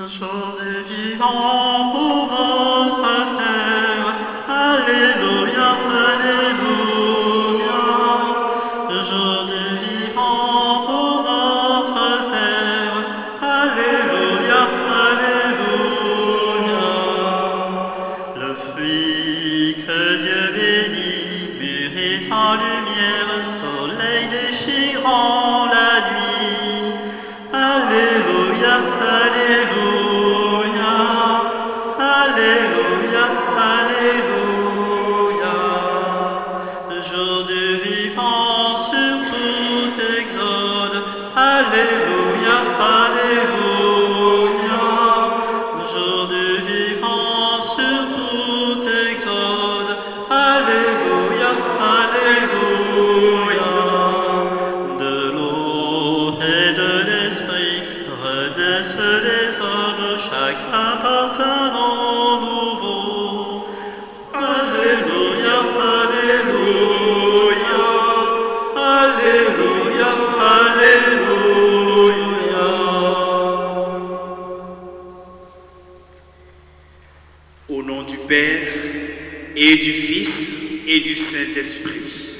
Jour du vivant pour votre terre, Alléluia, Alléluia. Jour du vivant pour votre terre, Alléluia, Alléluia. Le fruit que Dieu bénit, mûrit en lumière, soleil déchirant la nuit. Alléluia, Alléluia. Alléluia, Alléluia. Jour du vivant sur tout exode. Alléluia, Alléluia. Jour du vivant sur tout exode. Alléluia, Alléluia. De l'eau et de l'esprit renaissent les hommes, chacun porte un nom nouveau. Alléluia, Alléluia. Alléluia, Alléluia. Au nom du Père, et du Fils, et du Saint-Esprit,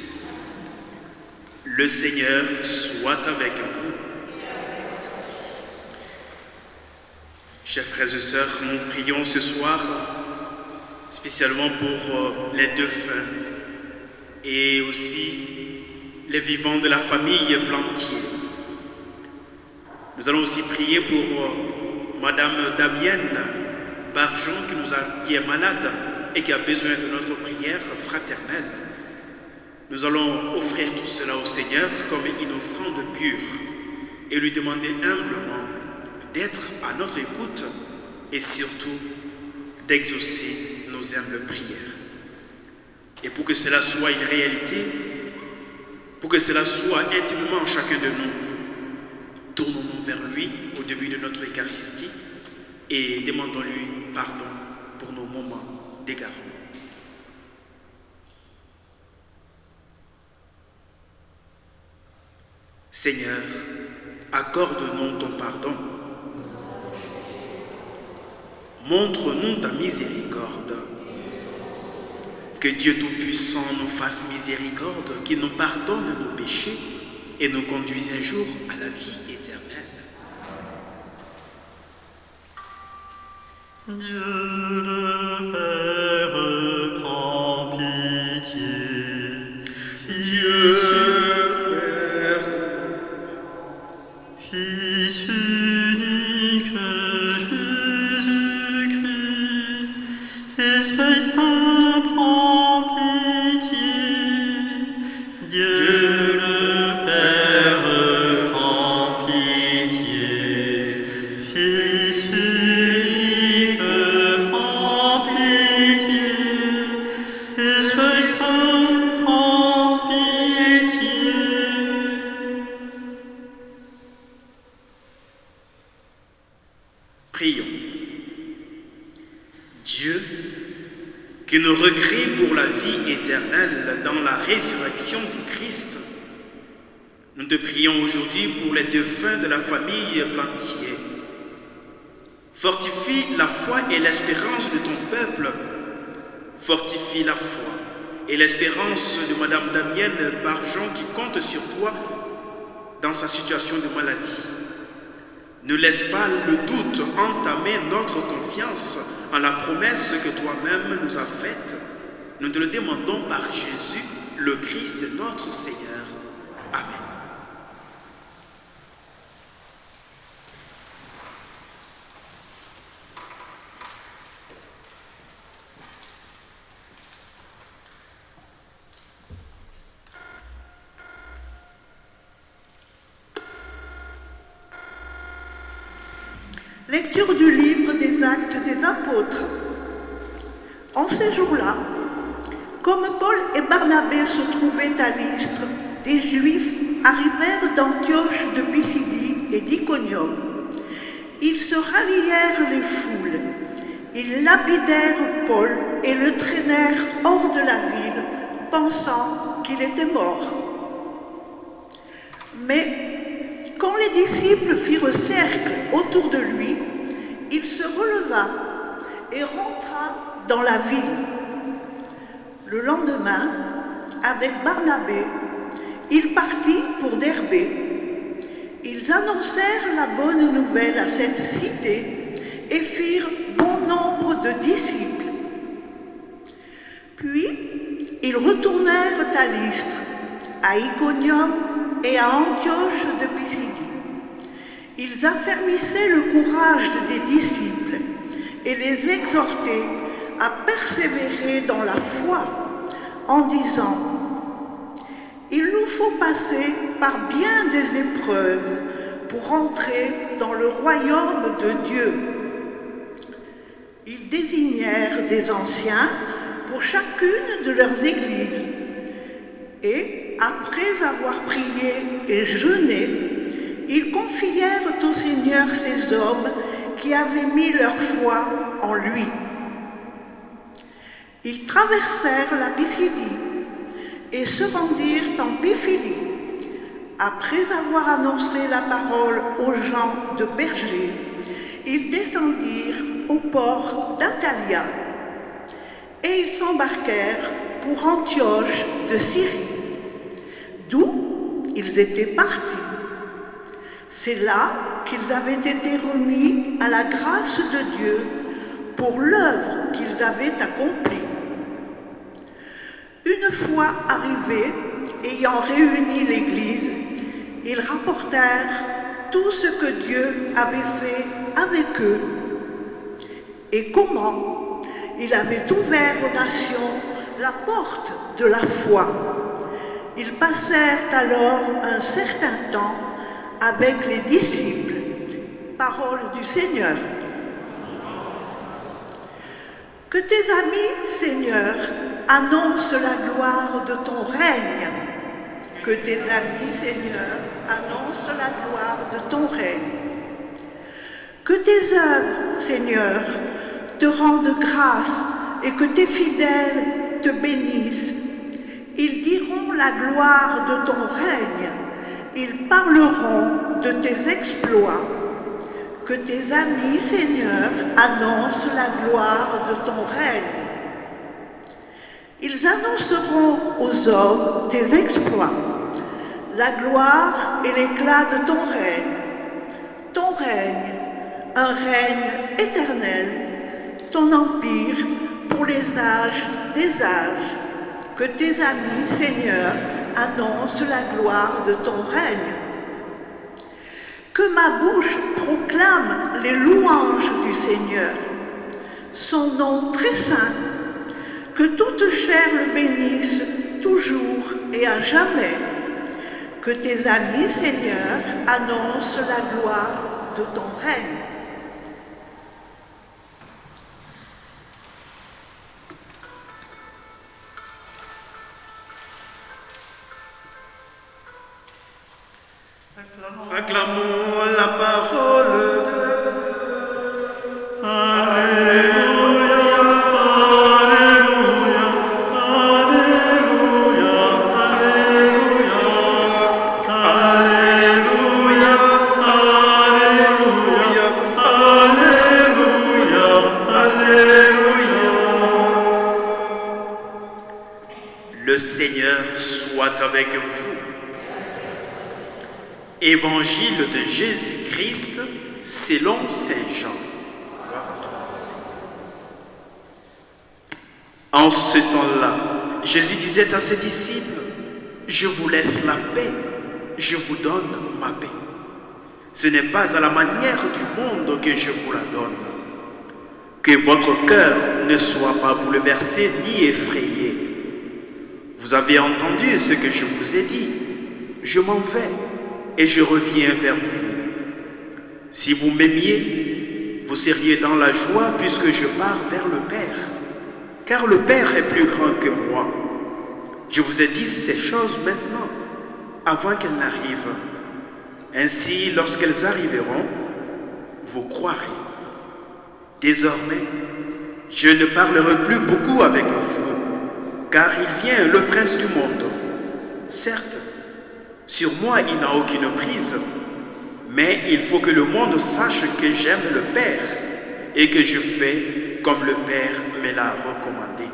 le Seigneur soit avec vous. Chers frères et sœurs, nous prions ce soir spécialement pour les défunts et aussi les vivants de la famille Plantier. Nous allons aussi prier pour Madame Damienne Barjon qui est malade et qui a besoin de notre prière fraternelle. Nous allons offrir tout cela au Seigneur comme une offrande pure et lui demander humblement d'être à notre écoute et surtout d'exaucer nos humbles prières. Et pour que cela soit une réalité, pour que cela soit intimement en chacun de nous, tournons-nous vers lui au début de notre Eucharistie et demandons-lui pardon pour nos moments d'égarement. Seigneur, accorde-nous ton pardon. Montre-nous ta miséricorde. Que Dieu Tout-Puissant nous fasse miséricorde, qu'il nous pardonne nos péchés et nous conduise un jour à la vie éternelle. Dieu le Père, prends pitié. Dieu Père, Fils unique Jésus-Christ, Esprit Saint, prends pitié. Dieu le Père, prends pitié. Fils unique, prends pitié. Esprit Saint, prends pitié. prions. Dieu, qui nous recrée pour la vie éternelle dans la résurrection du Christ, nous te prions aujourd'hui pour les défunts de la famille Plantier. Fortifie la foi et l'espérance de ton peuple. Fortifie la foi et l'espérance de Madame Damienne Barjon qui compte sur toi dans sa situation de maladie. Ne laisse pas le doute entamer notre confiance en la promesse que toi-même nous as faite. Nous te le demandons par Jésus, le Christ, notre Seigneur. Amen. Lecture du livre des Actes des Apôtres. En ces jours-là, comme Paul et Barnabé se trouvaient à Lystre, des Juifs arrivèrent d'Antioche de Pisidie et d'Iconium. Ils se rallièrent les foules. Ils lapidèrent Paul et le traînèrent hors de la ville, pensant qu'il était mort. Mais quand les disciples firent cercle autour de lui, il se releva et rentra dans la ville. Le lendemain, avec Barnabé, il partit pour Derbé. Ils annoncèrent la bonne nouvelle à cette cité et firent bon nombre de disciples. Puis, ils retournèrent à Lystre, à Iconium et à Antioche de Pisidie. Ils affermissaient le courage des disciples et les exhortaient à persévérer dans la foi en disant « Il nous faut passer par bien des épreuves pour entrer dans le royaume de Dieu. » Ils désignèrent des anciens pour chacune de leurs églises et, après avoir prié et jeûné, ils confièrent au Seigneur ces hommes qui avaient mis leur foi en lui. Ils traversèrent la Pisidie et se rendirent en Pamphylie. Après avoir annoncé la parole aux gens de Pergé, ils descendirent au port d'Attalia et ils s'embarquèrent pour Antioche de Syrie, d'où ils étaient partis. C'est là qu'ils avaient été remis à la grâce de Dieu pour l'œuvre qu'ils avaient accomplie. Une fois arrivés, ayant réuni l'Église, ils rapportèrent tout ce que Dieu avait fait avec eux et comment il avait ouvert aux nations la porte de la foi. Ils passèrent alors un certain temps avec les disciples. Parole du Seigneur. Que tes amis, Seigneur, annoncent la gloire de ton règne. Que tes amis, Seigneur, annoncent la gloire de ton règne. Que tes œuvres, Seigneur, te rendent grâce et que tes fidèles te bénissent. Ils diront la gloire de ton règne. Ils parleront de tes exploits. Que tes amis, Seigneur, annoncent la gloire de ton règne. Ils annonceront aux hommes tes exploits, la gloire et l'éclat de ton règne. Ton règne, un règne éternel, ton empire pour les âges des âges. Que tes amis, Seigneur, annoncent la gloire de ton règne. Que ma bouche proclame les louanges du Seigneur, son nom très saint. Que toute chair le bénisse toujours et à jamais. Que tes amis, Seigneur, annoncent la gloire de ton règne. Acclamons la parole de Le Seigneur soit avec vous. Évangile de Jésus-Christ selon Saint Jean. En ce temps-là, Jésus disait à ses disciples, « Je vous laisse la paix, je vous donne ma paix. Ce n'est pas à la manière du monde que je vous la donne. Que votre cœur ne soit pas bouleversé ni effrayé. Vous avez entendu ce que je vous ai dit. Je m'en vais et je reviens vers vous. Si vous m'aimiez, vous seriez dans la joie puisque je pars vers le Père. Car le Père est plus grand que moi. Je vous ai dit ces choses maintenant, avant qu'elles n'arrivent. Ainsi, lorsqu'elles arriveront, vous croirez. Désormais, je ne parlerai plus beaucoup avec vous, car il vient le prince du monde. Certes, sur moi il n'a aucune prise, mais il faut que le monde sache que j'aime le Père et que je fais comme le Père me l'a recommandé.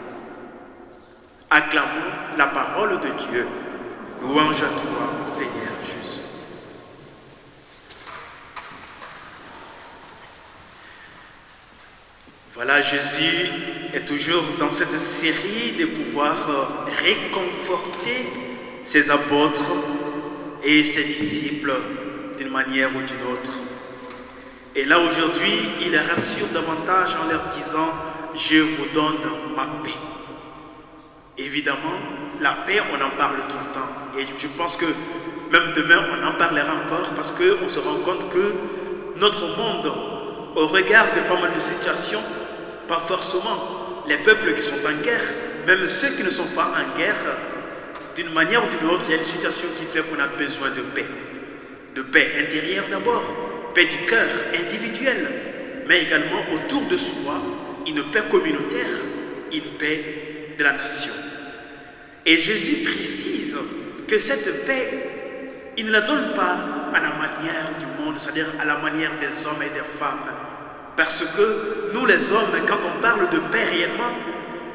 Acclamons la parole de Dieu. Louange à toi, Seigneur Jésus. Voilà, Jésus est toujours dans cette série de pouvoir réconforter ses apôtres et ses disciples d'une manière ou d'une autre. Et là aujourd'hui, il les rassure davantage en leur disant « Je vous donne ma paix ». Évidemment, la paix, on en parle tout le temps. Et je pense que même demain, on en parlera encore parce qu'on se rend compte que notre monde, au regard de pas mal de situations, pas forcément les peuples qui sont en guerre, même ceux qui ne sont pas en guerre, d'une manière ou d'une autre, il y a une situation qui fait qu'on a besoin de paix. De paix intérieure d'abord, paix du cœur individuel, mais également autour de soi, une paix communautaire, une paix de la nation. Et Jésus précise que cette paix, il ne la donne pas à la manière du monde, c'est-à-dire à la manière des hommes et des femmes. Parce que nous les hommes, quand on parle de paix réellement,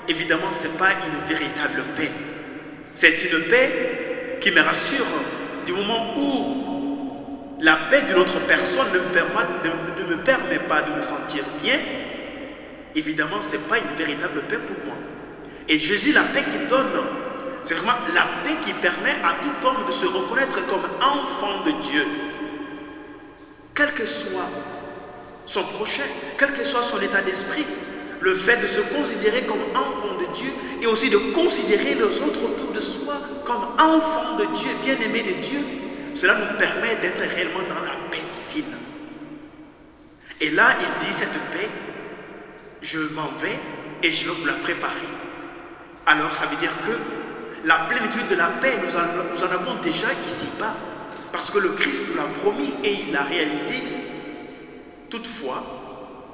évidemment ce n'est pas une véritable paix. C'est une paix qui me rassure du moment où la paix d'une autre personne ne me permet pas de me sentir bien. Évidemment, ce n'est pas une véritable paix pour moi. Et Jésus, la paix qu'il donne, c'est vraiment la paix qui permet à tout homme de se reconnaître comme enfant de Dieu. Quel que soit son prochain, quel que soit son état d'esprit, le fait de se considérer comme enfant de Dieu et aussi de considérer les autres autour de soi comme enfants de Dieu, bien-aimés de Dieu, cela nous permet d'être réellement dans la paix divine. Et là, il dit, cette paix, je m'en vais et je vais vous la préparer. Alors, ça veut dire que la plénitude de la paix, nous en avons déjà ici-bas, parce que le Christ nous l'a promis et il l'a réalisé. Toutefois,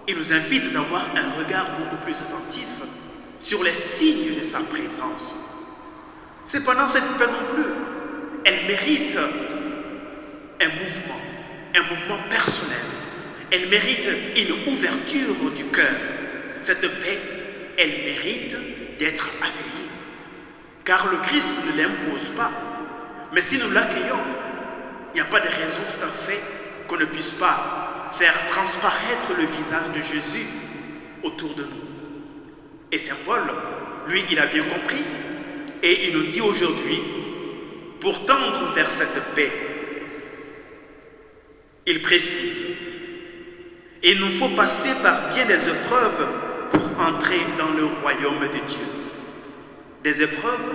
il nous invite d'avoir un regard beaucoup plus attentif sur les signes de sa présence. Cependant, cette paix non plus, elle mérite un mouvement personnel. Elle mérite une ouverture du cœur. Cette paix, elle mérite d'être accueillie. Car le Christ ne l'impose pas. Mais si nous l'accueillons, il n'y a pas de raison tout à fait qu'on ne puisse pas faire transparaître le visage de Jésus autour de nous. Et Saint Paul, lui, il a bien compris et il nous dit aujourd'hui, pour tendre vers cette paix, il précise, il nous faut passer par bien des épreuves pour entrer dans le royaume de Dieu. Des épreuves,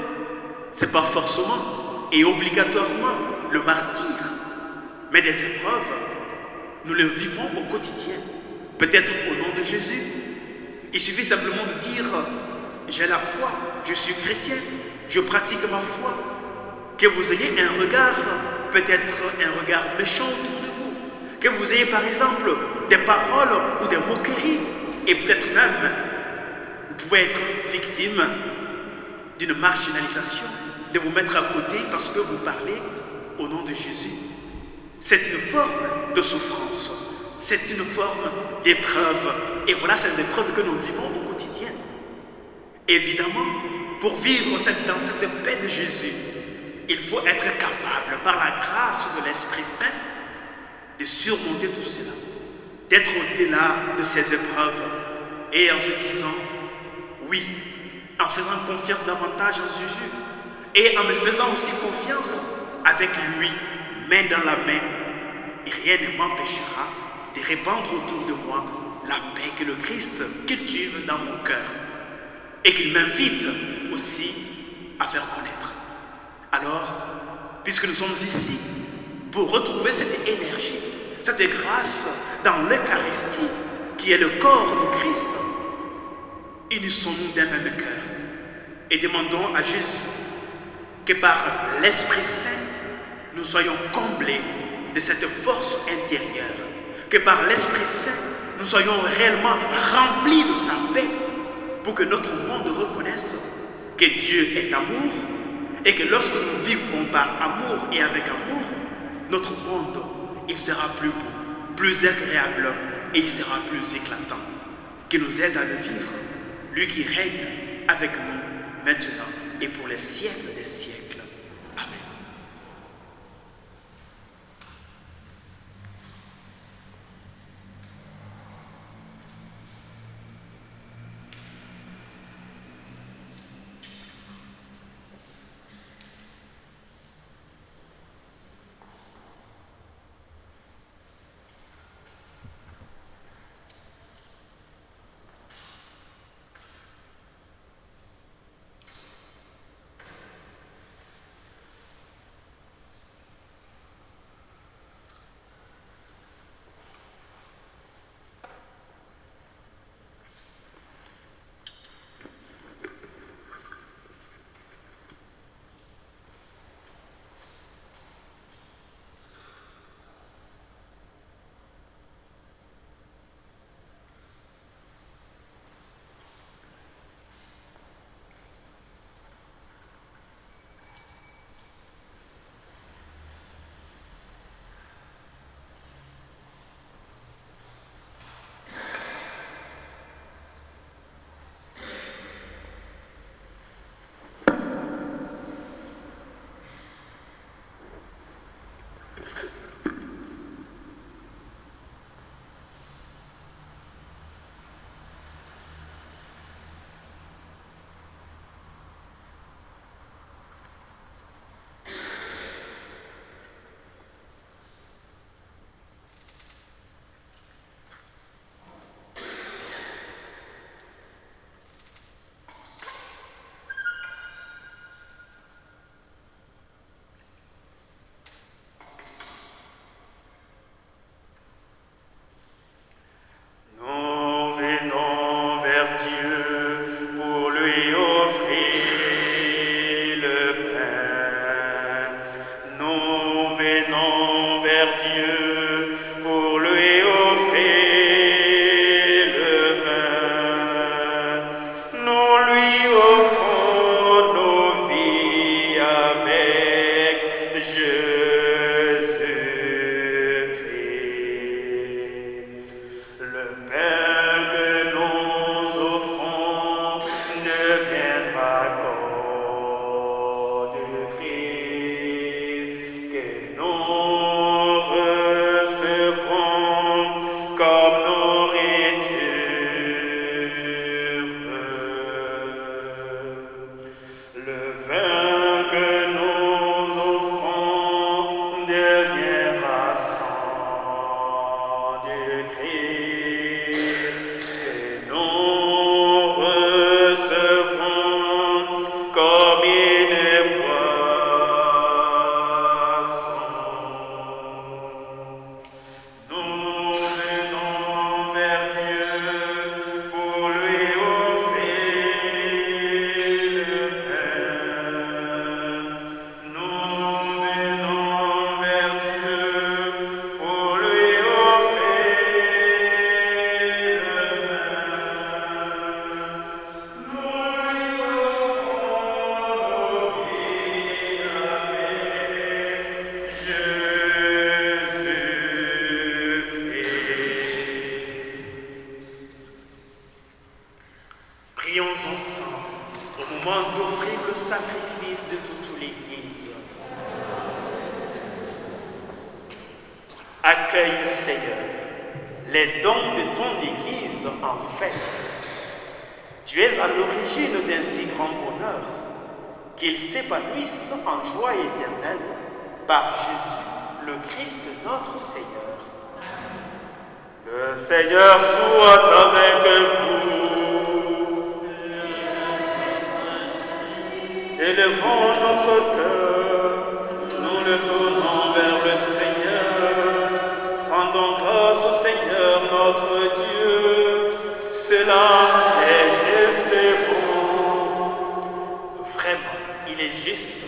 ce n'est pas forcément et obligatoirement le martyre, mais des épreuves, nous les vivons au quotidien, peut-être au nom de Jésus. Il suffit simplement de dire, j'ai la foi, je suis chrétien, je pratique ma foi. Que vous ayez un regard, peut-être un regard méchant autour de vous. Que vous ayez par exemple des paroles ou des moqueries. Et peut-être même, vous pouvez être victime d'une marginalisation, de vous mettre à côté parce que vous parlez au nom de Jésus. C'est une forme de souffrance, c'est une forme d'épreuve. Et voilà ces épreuves que nous vivons au quotidien. Évidemment, pour vivre dans cette paix de Jésus, il faut être capable, par la grâce de l'Esprit Saint, de surmonter tout cela, d'être au-delà de ces épreuves et en se disant, oui, en faisant confiance davantage en Jésus et en me faisant aussi confiance avec lui, main dans la main, et rien ne m'empêchera de répandre autour de moi la paix que le Christ cultive dans mon cœur et qu'il m'invite aussi à faire connaître. Alors, puisque nous sommes ici pour retrouver cette énergie, cette grâce dans l'Eucharistie qui est le corps du Christ, unissons-nous d'un même cœur et demandons à Jésus que par l'Esprit Saint, nous soyons comblés de cette force intérieure, que par l'Esprit Saint, nous soyons réellement remplis de sa paix pour que notre monde reconnaisse que Dieu est amour et que lorsque nous vivons par amour et avec amour, notre monde, il sera plus beau, plus agréable et il sera plus éclatant. qui nous aide à le vivre, lui qui règne avec nous maintenant et pour les siècles des siècles. Amen. Accueille, Seigneur, les dons de ton Église en fait. Tu es à l'origine d'un si grand bonheur qu'ils s'épanouissent en joie éternelle par Jésus, le Christ notre Seigneur. Le Seigneur soit avec vous. Élevons notre cœur, nous le tournons vers le Seigneur. Rendons grâce au Seigneur notre Dieu. Cela est juste et bon. Vraiment, il est juste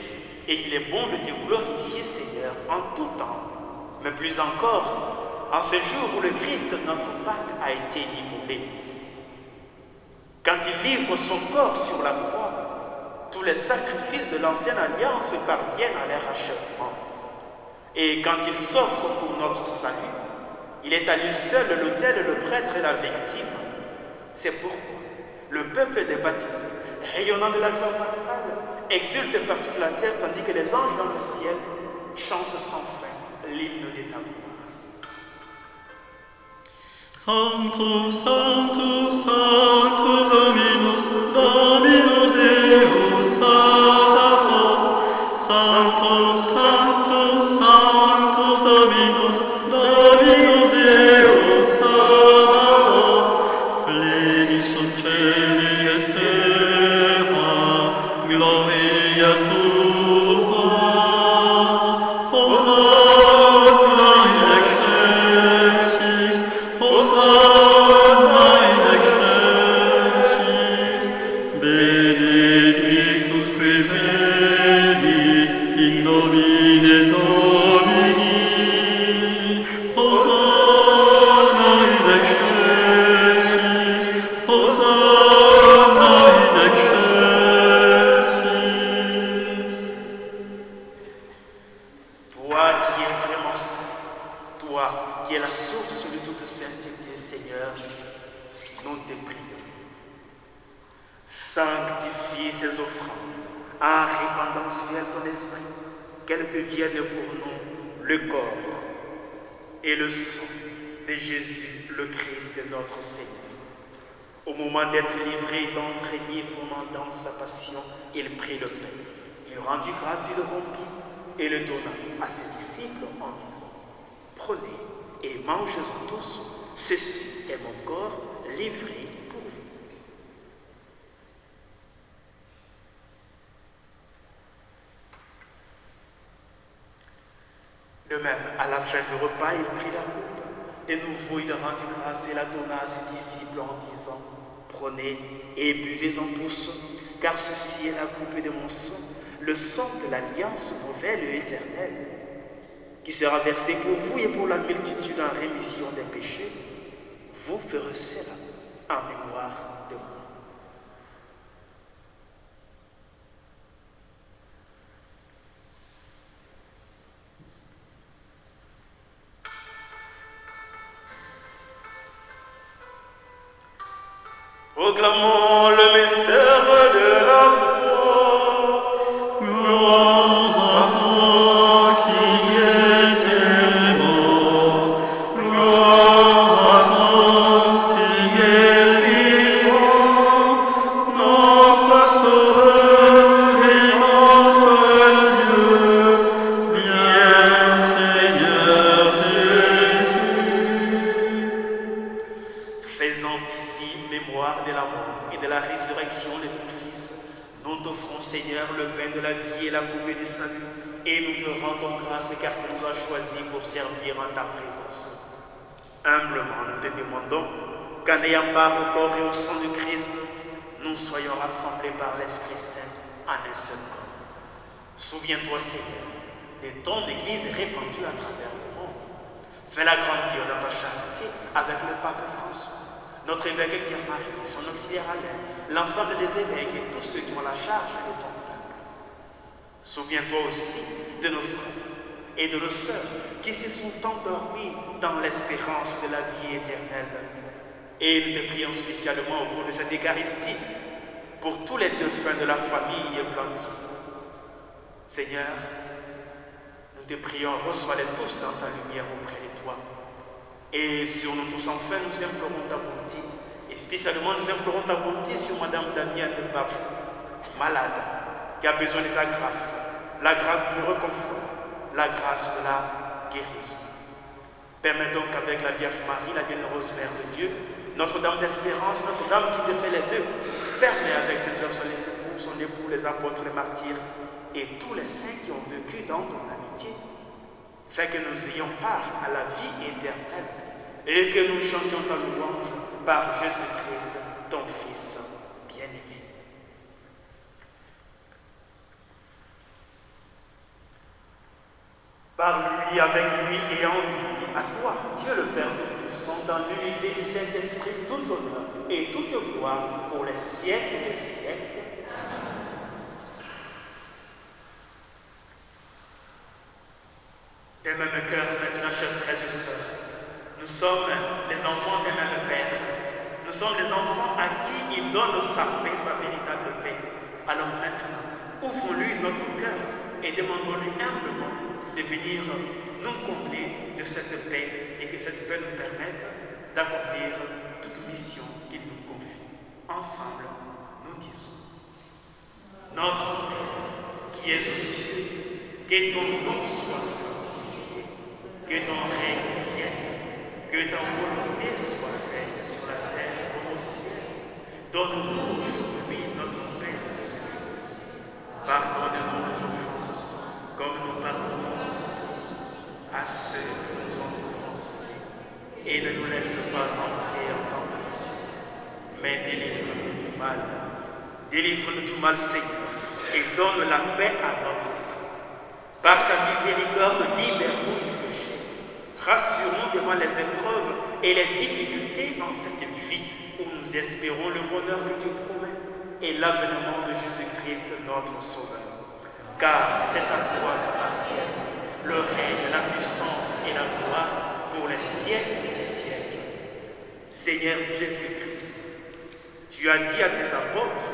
et il est bon de te glorifier, Seigneur, en tout temps, mais plus encore en ce jour où le Christ, notre Pâque, a été immolé. Quand il livre son corps sur la croix, tous les sacrifices de l'ancienne alliance parviennent à leur achèvement. Et quand il s'offre pour notre salut, il est à lui seul l'autel, le prêtre et la victime. C'est pourquoi le peuple des baptisés, rayonnant de la joie pastorale, exulte par toute la terre, tandis que les anges dans le ciel chantent sans fin l'hymne de ta gloire. Sanctus, Sanctus, Sanctus Dominus, Dominus Deus Sabaoth. Sanctus, Sanctus, Sanctus Dominus, Dominus Deus Sabaoth. Plenius sunt caeli et terra, gloria tua. Hosanna in excelsis, Hosanna in excelsis, benedictus qui venit in nomine Domini. Hosanna in excelsis, Hosanna in excelsis. Toi qui es vraiment saint, toi qui es la source de toute sainteté, Seigneur, nous te prions. Sanctifie ces offrandes en répandant sur elles ton esprit, qu'elles deviennent pour nous le corps et le sang de Jésus, le Christ, notre Seigneur. Au moment d'être livré, d'entraîner dans sa passion, il prit le pain. Il rendit grâce, il le rompit et le donna à ses disciples en disant: prenez et mangez-en tous, ceci est mon corps livré pour vous. De même, à la fin du repas, il prit la coupe. De nouveau, il rendit grâce et la donna à ses disciples en disant: prenez et buvez-en tous, car ceci est la coupe de mon sang, le sang de l'alliance nouvelle et éternelle, qui sera versé pour vous et pour la multitude en rémission des péchés. Vous ferez cela en mémoire de moi. Proclamons le mystère de la foi. Gloire à toi qui étais mort, gloire à toi qui es vivant, notre Sauveur et notre Dieu, bien Seigneur Jésus. Faisant ici mémoire de la mort et de la résurrection de ton Fils, nous t'offrons, Seigneur, le pain de la vie et la coupe du salut, et nous te rendons grâce car tu nous as choisis pour servir en ta présence. Humblement, nous te demandons qu'en ayant part au corps et au sang du Christ, nous soyons rassemblés par l'Esprit Saint en un seul corps. Souviens-toi, Seigneur, de ton Église répandue à travers le monde. Fais-la grandir dans ta charité avec le pape François, notre évêque Pierre-Marie, son auxiliaire Alain, l'ensemble des évêques et tous ceux qui ont la charge de ton peuple. Souviens-toi aussi de nos frères et de nos sœurs qui se sont endormis dans l'espérance de la vie éternelle. Et nous te prions spécialement au cours de cette Eucharistie pour tous les défunts de la famille Blanqui. Seigneur, nous te prions, reçois-les tous dans ta lumière auprès de toi. Et sur nous tous, enfin, nous implorons ta bonté. Et spécialement, nous implorons ta bonté sur Madame Damienne de Bafou, malade, qui a besoin de ta grâce, la grâce du réconfort, la grâce de la guérison. Permets donc qu'avec la Vierge Marie, la bienheureuse Mère de Dieu, Notre-Dame d'Espérance, Notre-Dame qui te fait les deux, permets avec cette œuvre son époux, les apôtres, les martyrs, et tous les saints qui ont vécu dans ton amitié, fait que nous ayons part à la vie éternelle et que nous chantions ta louange par Jésus-Christ, ton Fils bien-aimé. Par lui, avec lui et en lui, à toi, Dieu le Père Tout-Puissant, dans l'unité du Saint-Esprit, tout honneur et toute gloire pour les siècles des siècles. Des mêmes cœurs, maintenant, chers frères et sœurs, nous sommes les enfants des mêmes pères, nous sommes les enfants à qui il donne sa paix, sa véritable paix. Alors maintenant, ouvrons-lui notre cœur et demandons-lui humblement de venir nous combler de cette paix et que cette paix nous permette d'accomplir toute mission qu'il nous confie. Ensemble, nous disons: Notre Père qui es aux cieux, que ton nom soit sanctifié, que ton règne vienne, que ta volonté soit faite sur la terre comme au ciel. Donne-nous aujourd'hui notre pain de ce jour. Pardonne-nous nos offenses, comme nous pardonnons aussi à ceux qui nous ont offensés. Et ne nous laisse pas entrer en tentation, mais délivre-nous du mal. Délivre-nous du mal, Seigneur, et donne la paix à notre vie. Par ta miséricorde, libère-nous du péché. Rassure-nous devant les épreuves et les difficultés dans cette vie où nous espérons le bonheur que tu promets et l'avènement de Jésus-Christ, notre Sauveur. Car c'est à toi qu'appartiennent le règne, la puissance et la gloire pour les siècles des siècles. Seigneur Jésus-Christ, tu as dit à tes apôtres: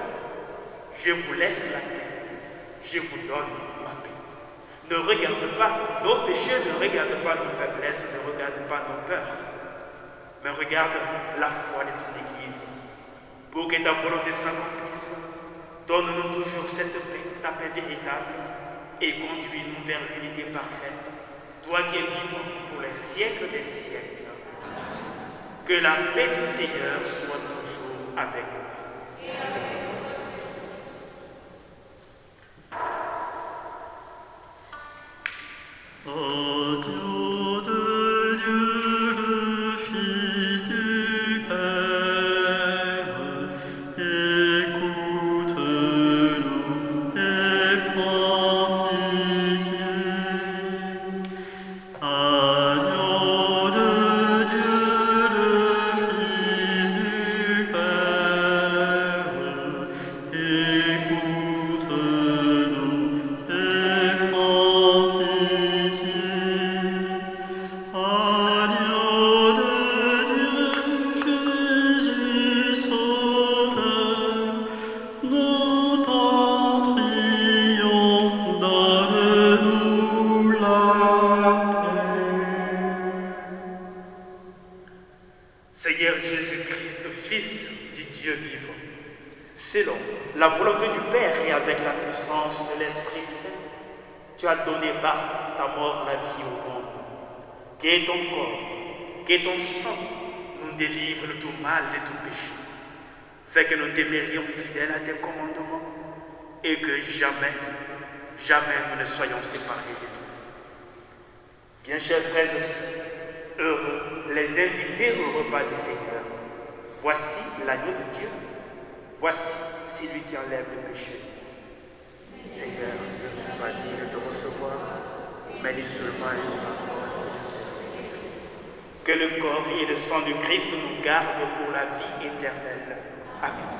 je vous laisse la paix, je vous donne ma paix. Ne regarde pas nos péchés, ne regarde pas nos faiblesses, ne regarde pas nos peurs, mais regarde la foi de ton Église. Pour que ta volonté s'accomplisse, donne-nous toujours cette paix, ta paix véritable, et conduis-nous vers l'unité parfaite, toi qui es vivant pour les siècles des siècles. Que la paix du Seigneur soit toujours avec vous. Adieu de Dieu, le Fils du Père, écoute-nous et prends pitié. Adieu de Dieu, le Fils du Père, écoute-nous et prends pitié. Adieu de Dieu, Jésus Sauveur, nous t'en prions, donne-nous la paix. Seigneur Jésus-Christ, Fils du Dieu vivant, selon la volonté du Père et avec la puissance de l'Esprit Saint, tu as donné par ta mort la vie au monde. Que ton corps, que ton sang nous délivre de tout mal et de tout péché. Fais que nous demeurions fidèles à tes commandements et que jamais, jamais nous ne soyons séparés de toi. Bien chers frères et sœurs, heureux les invités au repas du Seigneur. Voici l'agneau de Dieu. Voici celui qui enlève le péché. Seigneur, je ne suis pas digne de te recevoir, mais dis seulement une parole. Que le corps et le sang du Christ nous gardent pour la vie éternelle. Amen.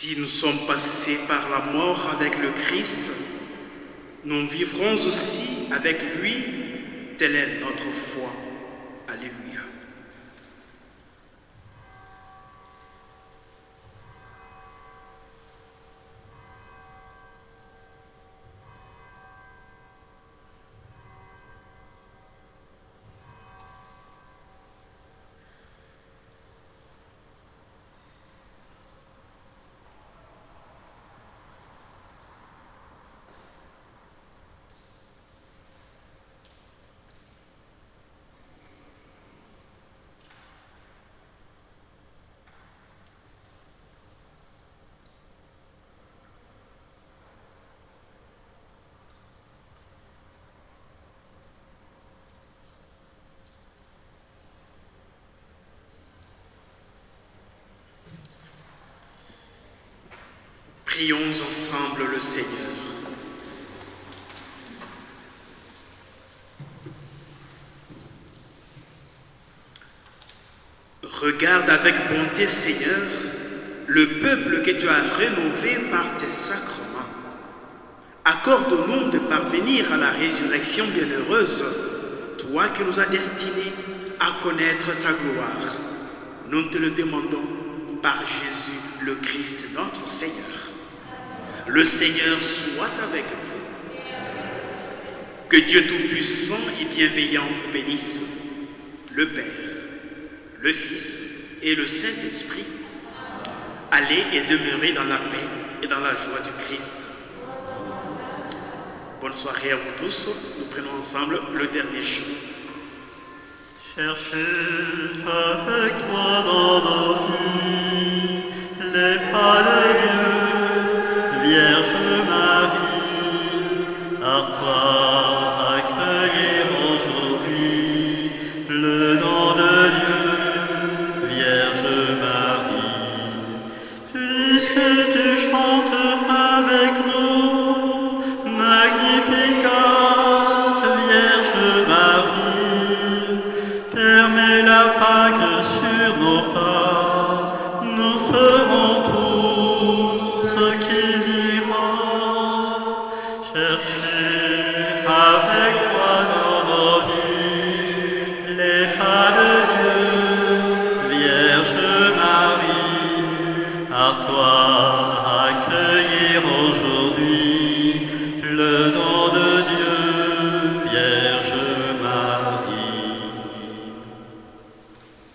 Si nous sommes passés par la mort avec le Christ, nous vivrons aussi avec lui. Telle est notre foi. Alléluia. Prions ensemble le Seigneur. Regarde avec bonté, Seigneur, le peuple que tu as rénové par tes sacrements. Accorde-nous de parvenir à la résurrection bienheureuse, toi qui nous as destinés à connaître ta gloire. Nous te le demandons par Jésus le Christ, notre Seigneur. Le Seigneur soit avec vous. Que Dieu Tout-Puissant et Bienveillant vous bénisse, le Père, le Fils et le Saint-Esprit. Allez et demeurez dans la paix et dans la joie du Christ. Bonne soirée à vous tous. Nous prenons ensemble le dernier chant. Cherchez avec toi dans nos vies les palais